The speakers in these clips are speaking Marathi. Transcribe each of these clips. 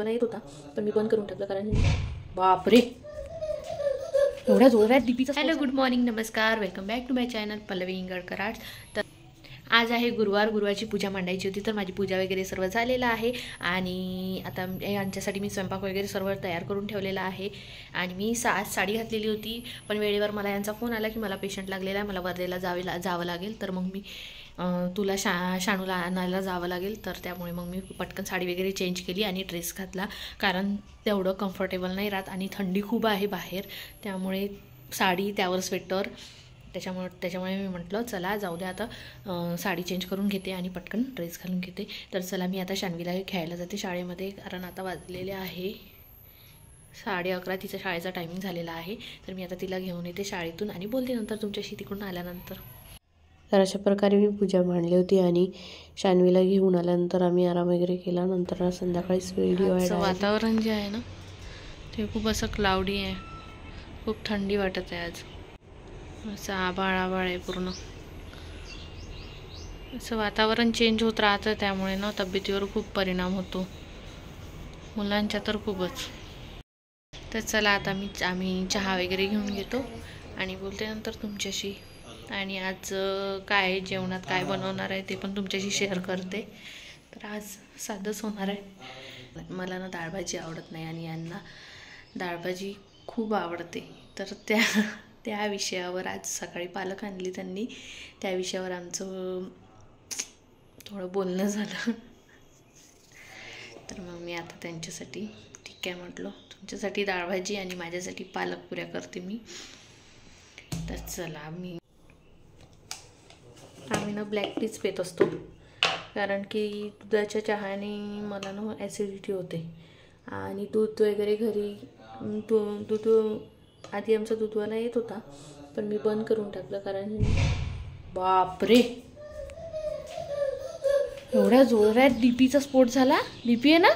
दुधवाला येत होता, पण मी बंद करून टाकलं कारण बापरे एवढ्या जोरात डीपीचा. हॅलो, गुड मॉर्निंग, नमस्कार, welcome back to my channel Pallavi Ingalkar arts. तर आज आहे गुरुवार, गुरुवारची पूजा मांडायची होती, तर माझी पूजा वगैरे सर्व झालेलं आहे आणि आता यांच्यासाठी मी स्वयंपाक वगैरे सर्व तयार करून ठेवलेला आहे. आणि मी आज साडी घातलेली होती, पण वेळेवर मला यांचा फोन आला की मला पेशंट लागलेला आहे, मला वर्धेला जावं लागेल, तर मग मी तुला शाणूला आणायला जावं लागेल, तर त्यामुळे मग मी पटकन साडी वगैरे चेंज केली आणि ड्रेस घातला, कारण तेवढं कम्फर्टेबल नाही राहत आणि थंडी खूप आहे बाहेर, त्यामुळे साडी त्यावर स्वेटर, त्याच्यामुळे मी म्हटलं चला जाऊ द्या, आता साडी चेंज करून घेते आणि पटकन ड्रेस घालून घेते. तर चला मी आता शान्वीला खेळायला जाते शाळेमध्ये, कारण आता वाजलेले आहे 11:30, तिचा शाळेचा टायमिंग झालेला आहे. तर मी आता तिला घेऊन येते शाळेतून आणि बोलते नंतर तुमच्याशी तिकडून आल्यानंतर. तर अशा प्रकारे मी पूजा मांडली होती आणि शान्वीला घेऊन आल्यानंतर आम्ही आराम वगैरे केला. नंतर संध्याकाळीच व्हिडिओ वातावरण जे आहे ना ते खूप असं क्लाउडी आहे, खूप थंडी वाटत आहे आज, असं आभाळ आहे पूर्ण, असं वातावरण चेंज होत राहतं, त्यामुळे ना तब्येतीवर खूप परिणाम होतो मुलांच्या तर खूपच. तर चला आता आम्ही चहा वगैरे घेऊन घेतो आणि बोलते नंतर तुमच्याशी. आणि आज काय जेवणात काय बनवणार आहे ते पण तुमच्याशी शेअर करते. तर आज साधंच होणार आहे. मला ना डाळभाजी आवडत नाही आणि यांना डाळभाजी खूप आवडते, तर त्या विषयावर आज सकाळी पालक आणली त्यांनी, त्या विषयावर आमचं थोडं बोलणं झालं. तर मग मी आता त्यांच्यासाठी ठीक आहे म्हटलं, तुमच्यासाठी डाळभाजी आणि माझ्यासाठी पालक पुऱ्या करते मी. तर चला आम्ही ना ब्लॅक टीच पित असतो, कारण की दुधाच्या चहाने मला ना ॲसिडिटी होते आणि दूध वगैरे घरी दूध आधी आमचा दूधवाला येत होता, पण मी बंद करून टाकलं कारण बापरे एवढ्या जोरात डीपीचा स्फोट झाला. डीपी आहे ना,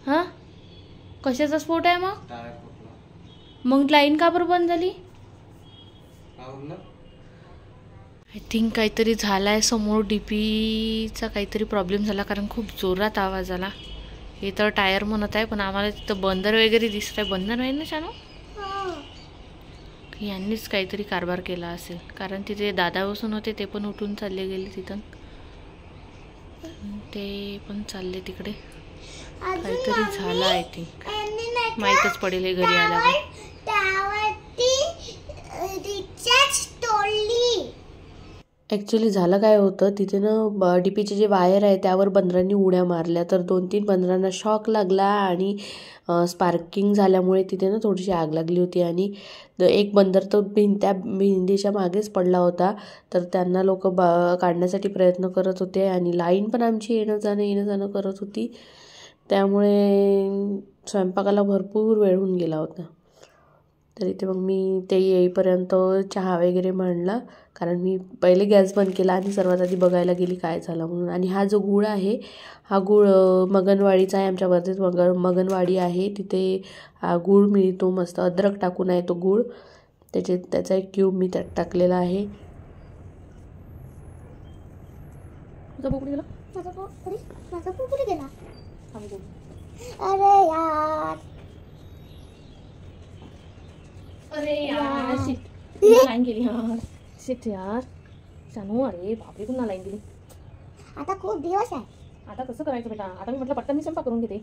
हां कशाचा स्फोट आहे मग लाईन का बरं बंद झाली? आय थिंक काहीतरी झाला आहे समोर, डीपीचा काहीतरी प्रॉब्लेम झाला, कारण खूप जोरात आवाज आला. हे तर टायर म्हणत आहे, पण आम्हाला तिथं बंदर वगैरे दिसत आहे. बंदर आहे ना शानू, यांनीच काहीतरी कारभार केला असेल, कारण तिथे दादा बसून होते, ते पण उठून चालले गेले तिथं, ते पण चालले तिकडे. काहीतरी झालं आय थिंक, माहीतच पडेल हे घरी आल्यावर. ॲक्च्युली झालं काय होतं, तिथे ना डीपीचे जे वायर आहे त्यावर बंदरांनी उड्या मारल्या, तर 2-3 बंदरांना शॉक लागला आणि स्पार्किंग झाल्यामुळे तिथे ना थोडीशी आग लागली होती आणि एक बंदर तो त्या भिंतीच्या मागेच पडला होता. तर त्यांना लोक काढण्यासाठी प्रयत्न करत होते आणि लाईन पण आमची येणं जाणं करत होती, त्यामुळे स्वयंपाकाला भरपूर वेळ होऊन गेला होता. तर इथे मग मी ते येईपर्यंत चहा वगैरे मांडला, कारण मी पहिले गॅस बंद केला आणि सर्वात आधी बघायला गेली काय झालं म्हणून. आणि हा जो गूळ आहे, हा गूळ मगनवाडीचा आहे, आमच्या वर्धेत मगनवाडी आहे, तिथे हा गूळ मिळतो मस्त, अद्रक टाकून आहे तो गूळ, त्याचा एक क्यूब मी त्यात टाकलेला आहे. अरे यार लाईन गेली यार, शिट यार शानू, अरे बापरे पुन्हा लाईन गेली. आता खूप दिवस आहे, आता कसं करायचं बेटा? आता मी म्हटलं पटकन मी स्वयंपाक करून घेते.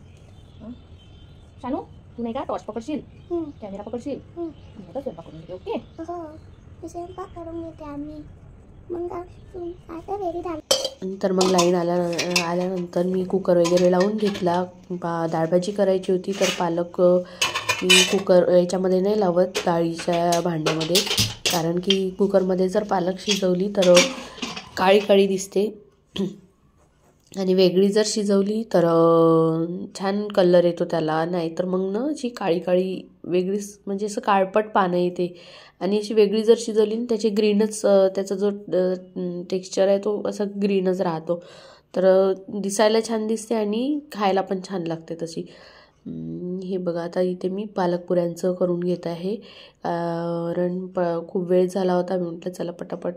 शानू तू नाही का टॉर्च पकडशील, कॅमेरा पकडशील, आता स्वयंपाक करून घेते. ओके हो स्वयंपाक करून घेते आम्ही, मग आता रेडी झाली. तर मग लाईन आल्यानंतर मी कुकर वगैरे लावून घेतला. डाळभाजी करायची होती, तर पालक मी कुकर याच्यामध्ये नाही लावत, डाळीच्या भांड्यामध्ये, कारण की कुकरमध्ये जर पालक शिजवली तर काळी काळी दिसते आणि वेगळी जर शिजवली तर छान कलर येतो त्याला, नाहीतर मग ना अशी काळी काळी वेगळीच म्हणजे असं काळपट पानं येते. आणि अशी वेगळी जर शिजवली ना त्याची ग्रीनच, त्याचा जो टेक्स्चर आहे तो असा ग्रीनच राहतो, तर दिसायला छान दिसते आणि खायला पण छान लागते तशी. हे बघा आता इथे मी पालकपुऱ्यांचं करून घेत आहे, कारण खूप वेळ झाला होता, मी म्हटलं चला पटापट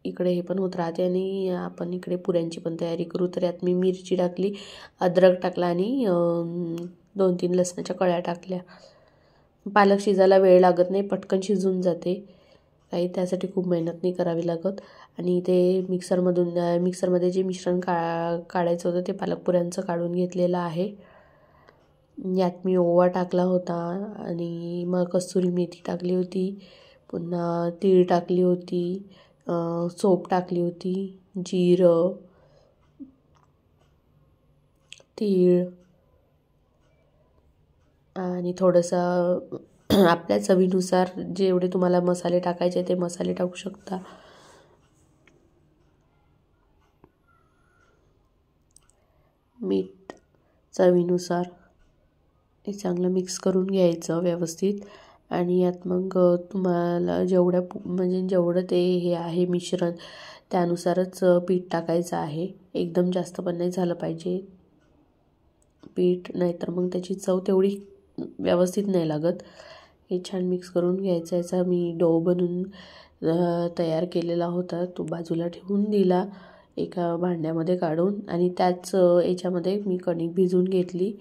इकडे हे पण होत राहते आणि आपण इकडे पुऱ्यांची पण तयारी करू. तर यात मी मिरची टाकली, अद्रक टाकला आणि 2-3 लसणाच्या कळ्या टाकल्या. पालक शिजायला वेळ लागत नाही, पटकन शिजून जाते, काही त्यासाठी खूप मेहनत नाही करावी लागत. आणि ते मिक्सरमध्ये जे मिश्रण काढायचं होतं ते पालक पुऱ्यांचं काढून घेतलेलं आहे. यात मी ओवा टाकला होता आणि मग कस्तुरी मेथी टाकली होती, पुन्हा तीळ टाकली होती, सोप टाकली होती, जिरं, तीळ आणि थोडंसं आपल्या चवीनुसार जेवढे तुम्हाला मसाले टाकायचे ते मसाले टाकू शकता. मीठ चवीनुसार. हे चांगलं मिक्स करून घ्यायचं व्यवस्थित. आणि यात मग तुम्हाला जेवढं ते हे आहे मिश्रण त्यानुसारच पीठ टाकायचं आहे. एकदम जास्त पण नाही झालं पाहिजे पीठ, नाहीतर मग त्याची चव तेवढी व्यवस्थित नाही लागत. हे छान मिक्स करून घ्यायचं. याचा मी डो बनवून तयार केलेला होता, तो बाजूला ठेवून दिला एका भांड्यामध्ये काढून. आणि त्याच याच्यामध्ये मी कणिक भिजवून घेतली.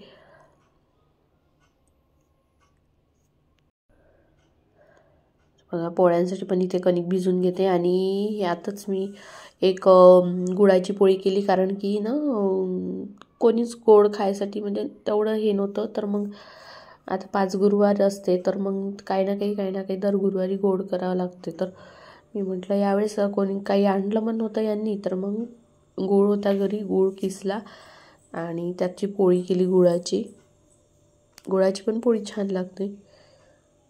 बघा, पोळ्यांसाठी पण इथे कणिक भिजवून घेते. आणि यातच मी एक गुळाची पोळी केली, कारण की ना कोणीच गोड खायसाठी म्हणजे तेवढं हे नव्हतं. तर मग आता 5 गुरुवार असते, तर मग काही ना काही दर गुरुवारी गोड करावं लागते. तर मी म्हटलं यावेळेस कोणी काही आणलं पण नव्हतं यांनी, तर मग गूळ होता घरी, गूळ किसला आणि त्याची पोळी केली गुळाची पण पोळी छान लागते.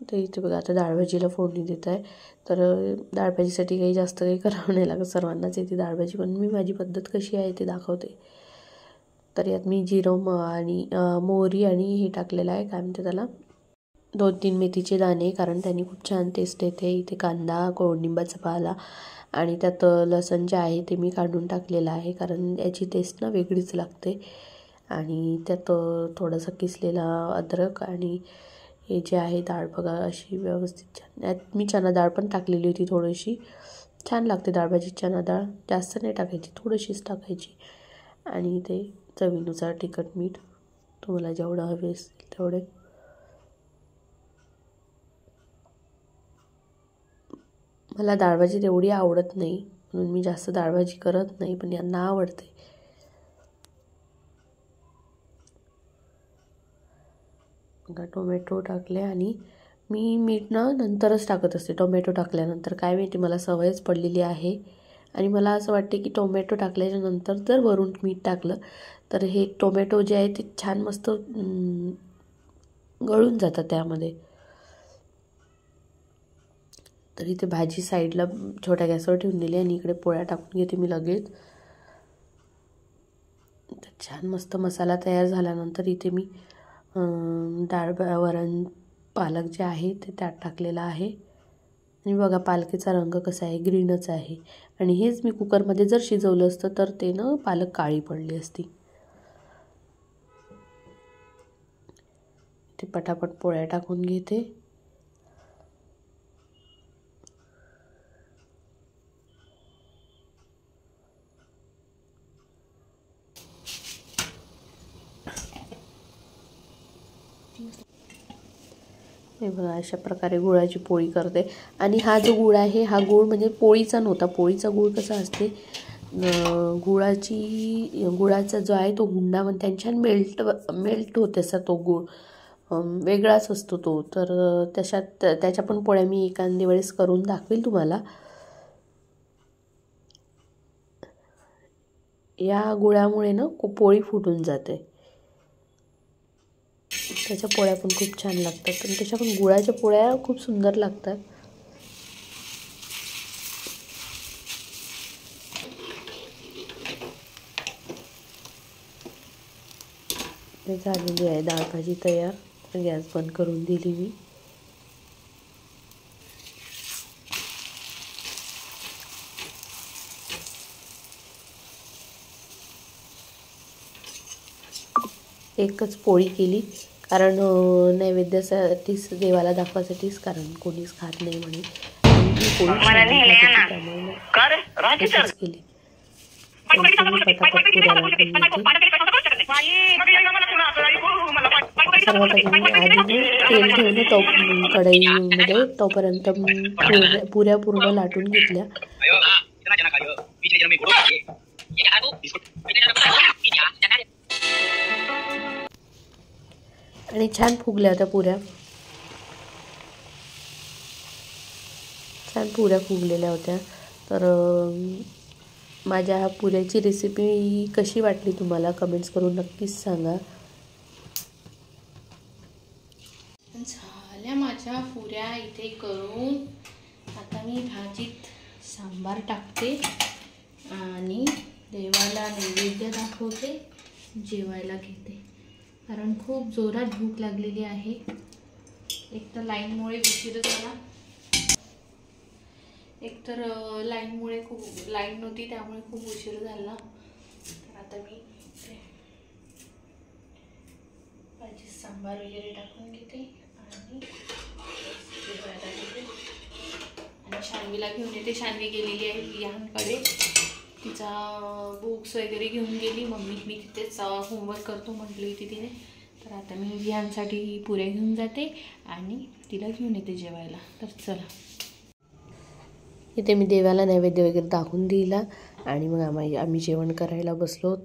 तर इथे बघा, आता डाळभाजीला फोडणी देत आहे. तर डाळभाजीसाठी काही जास्त काही करावं नाही लागत, सर्वांनाच येते डाळभाजी, पण मी माझी पद्धत कशी आहे ते दाखवते. तर यात मी जिरं आणि मोहरी आणि हे टाकलेलं आहे, काय म्हणते त्याला, 2-3 मेथीचे दाणे, कारण त्यांनी खूप छान टेस्ट येते. इथे कांदा, कडुनिंबाचा पाला आणि त्यात लसण जे आहे ते मी काढून टाकलेलं आहे, कारण याची टेस्ट ना वेगळीच लागते. आणि त्यात थोडंसं किसलेला अद्रक आणि हे जे आहे डाळ बघा अशी व्यवस्थित छान. यात मी चणा डाळ पण टाकलेली होती थोडीशी, छान लागते डाळभाजी. चणा डाळ जास्त नाही टाकायची, थोडीशीच टाकायची. आणि ते चवीनुसार तिखट मीठ तुम्हाला जेवढं हवे असेल तेवढे. मला डाळभाजी तेवढी आवडत नाही, म्हणून मी जास्त डाळभाजी करत नाही, पण यांना आवडते. बघा, टोमॅटो टाकले आणि मी मीठ ना नंतरच टाकत असते. टोमॅटो टाकल्यानंतर काय माहिती, मला सवयच पडलेली आहे. आणि मला असं वाटते की टोमॅटो टाकल्याच्या नंतर जर वरून मीठ टाकलं तर हे टोमॅटो जे आहे ते छान मस्त गळून जातात त्यामध्ये. तर इथे भाजी साईडला छोट्या गॅसवर ठेवून दिली आणि इकडे पोळ्या टाकून घेते मी लगेच. तर छान मस्त मसाला तयार झाल्यानंतर इथे मी वरण पालक जे आहे ते त्यात टाकलेलं आहे. आणि बघा पालकीचा रंग कसा आहे, ग्रीनच आहे. आणि हेच मी कुकरमध्ये जर शिजवलं असतं तर ते ना पालक काळी पडली असती. ते पटापट पोळ्या टाकून घेते. हे बघा, अशा प्रकारे गुळाची पोळी करते. आणि हा जो गुळ आहे, हा गुळ म्हणजे पोळीचा नव्हता. पोळीचा गुळ कसा असते, गुळाचा जो आहे तो हुंडा म्हणते, छान मेल्ट होते असा तो गुळ, वेगळाच असतो तो. तर त्याच्या पण पोळ्या मी एखाद्या वेळेस करून दाखवेल तुम्हाला. या गुळामुळे ना पोळी फुटून जाते. त्याच्या पोळ्या पण खूप छान लागतात आणि त्याच्या पण गुळाच्या पोळ्या खूप सुंदर लागतात. झालेली आहे डाळ भाजी तयार. गॅस बंद करून दिली मी. एकच पोळी केली, कारण नैवेद्यासाठीच, देवाला दाखवायसाठीच, कारण कोणीच खात नाही म्हणे. ती पोळी छान खात त्यामुळे मग तशीच केली. पटापट पुऱ्या लाटून घेते. सर्वात आधी मी तेल ठेवलं कढईमध्ये, तोपर्यंत पुऱ्या पूर्ण लाटून घेतल्या. आणि छान फुगल्या होत्या पुऱ्या, छान पुऱ्या फुगलेल्या होत्या. तर माझ्या ह्या पुऱ्याची रेसिपी कशी वाटली तुम्हाला कमेंट्स करून नक्कीच सांगा. झाल्या माझ्या पुऱ्या इथे करून. आता मी भाजीत सांबार टाकते आणि देवाला नैवेद्य दाखवते, जेवायला घेते. कारण खूप जोरात भूक लागलेली आहे. एक तर लाईनमुळे उशीर झाला, एकतर लाईनमुळे खूप लाईन नव्हती त्यामुळे खूप उशीर झाला. तर आता मी भाजी सांबार वगैरे टाकून घेते आणि जेवायला घेते. आणि शान्वीला घेऊन येते. शान्वी गेलेली आहे विहानकडे, तिचा बुक्स वगैरे घेऊन गेली. मम्मी मी तिथेच होमवर्क करतो म्हटली होती तिने. तर आता मी विहानसाठी पुऱ्या घेऊन जाते आणि तिला घेऊन येते जेवायला. तर चला, इथे मी देवाला नैवेद्य वगैरे दाखवून दिला आणि मग आम्ही जेवण करायला बसलो.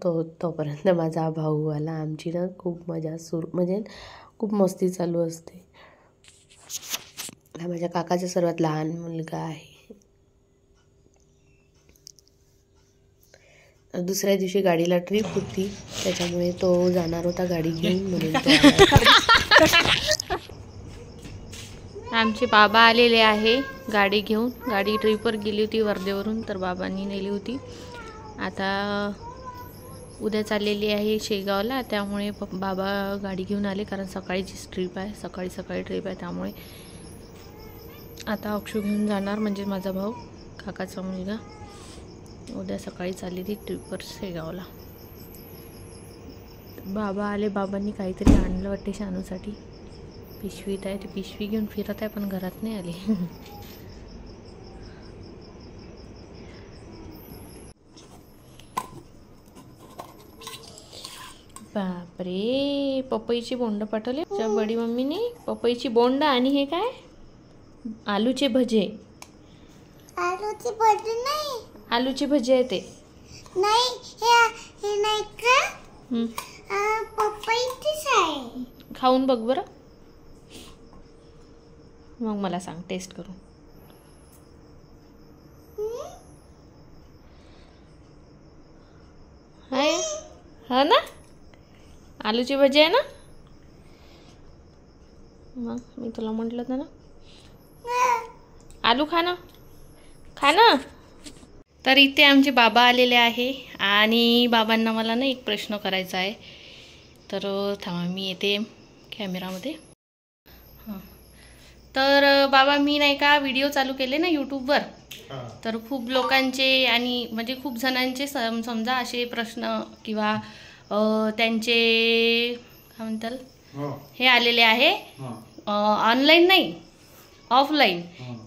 तोपर्यंत माझा भाऊ आला. आमची ना खूप मजा म्हणजे खूप मस्ती चालू असते. हा माझ्या काकाचा सर्वात लहान मुलगा आहे. दुसऱ्या दिवशी गाडीला ट्रिप होती त्याच्यामुळे तो जाणार होता गाडी घेऊन, म्हणून तो आमचे बाबा आलेले आहे गाडी घेऊन. गाडी ट्रिपवर गेली होती वर्धेवरून, तर बाबांनी नेली होती. आता उद्या चाललेली आहे शेगावला, त्यामुळे बाबा गाडी घेऊन आले. कारण सकाळीचीच ट्रिप आहे, सकाळी ट्रिप आहे. त्यामुळे आता अक्षू घेऊन जाणार, म्हणजे माझा भाऊ काकाचा मुलगा. उद्या सकाळी चालली ती ट्रिपवर शेगावला. बाबा आले. बाबांनी काहीतरी आणलं वाटते शानूसाठी. पिशवीत आहे, ती पिशवी घेऊन फिरत आहे पण घरात नाही आली. बापरे, पपईची बोंड पाठवले बडी मम्मीने. पपईची बोंड आणि हे काय, आलूचे भजे. आलूचे भजे नाही, आलूचे भजे आहे ते नाही. हे नाही का, पपईचीच आहे. खाऊन बघ बरं, मग मला सांग टेस्ट करून. आहे हा ना, आलूची भजी आहे ना. मग मी तुला म्हटलं होतं ना, आलू खा ना, खा ना. तर इथे आमचे बाबा आलेले आहे आणि बाबांना मला ना एक प्रश्न करायचा आहे. तर थांबा मी येते कॅमेरामध्ये. हां, तर बाबा मी नाही का व्हिडिओ चालू केले ना यूट्यूबवर, तर खूप लोकांचे आणि म्हणजे खूप जणांचे समजा असे प्रश्न किंवा त्यांचे काय म्हणतात हे आलेले आहे. ऑनलाईन नाही, ऑफलाईन,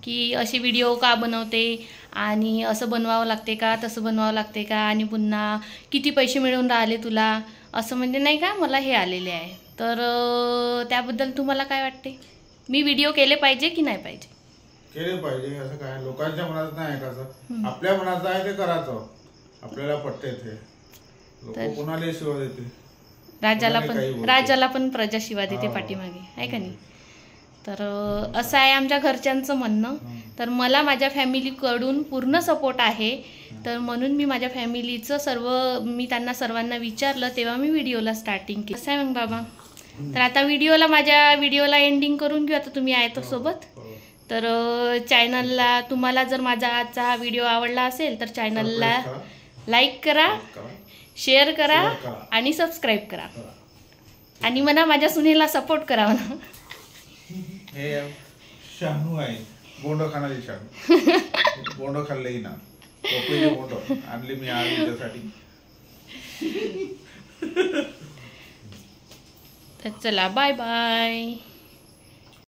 की अशी व्हिडिओ का बनवते आणि असं बनवावं लागते का, तसं बनवावं लागते का, आणि पुन्हा किती पैसे मिळून राहिले तुला, असं म्हणजे नाही का मला हे आलेले आहे. तर त्याबद्दल तुम्हाला काय वाटते, मी व्हिडिओ केले पाहिजे की नाही पाहिजे? केले पाहिजे. असं काय लोकांच्या मनात नाही ऐकायचं, आपल्या मनात आहे ते करायचं. आपल्याला पटते ते. लोक कोणाला शिवा देते, राजाला पण प्रजा शिवा देते पाठीमागे, आहे का नाही. तर असं आहे आमच्या घरच्यांचं म्हणणं. तर मला माझ्या फॅमिलीकडून पूर्ण सपोर्ट आहे. तर म्हणून मी माझ्या फॅमिलीचं मी त्यांना सर्वांना विचारलं, तेव्हा मी व्हिडिओला स्टार्टिंग केली. असं आहे मग बाबा. तर आता माझ्या व्हिडिओला एंडिंग करून घेऊ. आता तुम्ही आहे सोबत. तर चॅनलला तुम्हाला जर माझा आजचा हा व्हिडिओ आवडला असेल तर चॅनलला लाईक करा, शेअर करा आणि सबस्क्राईब करा. आणि म्हणा माझ्या सुनेला सपोर्ट करा म्हणा. हे शानू आहे, बोंड खाणारी शानू. बोंड खाल्ले ना, पपईचे बोंड आणले मी आज तुझ्यासाठी. तर चला, बाय बाय.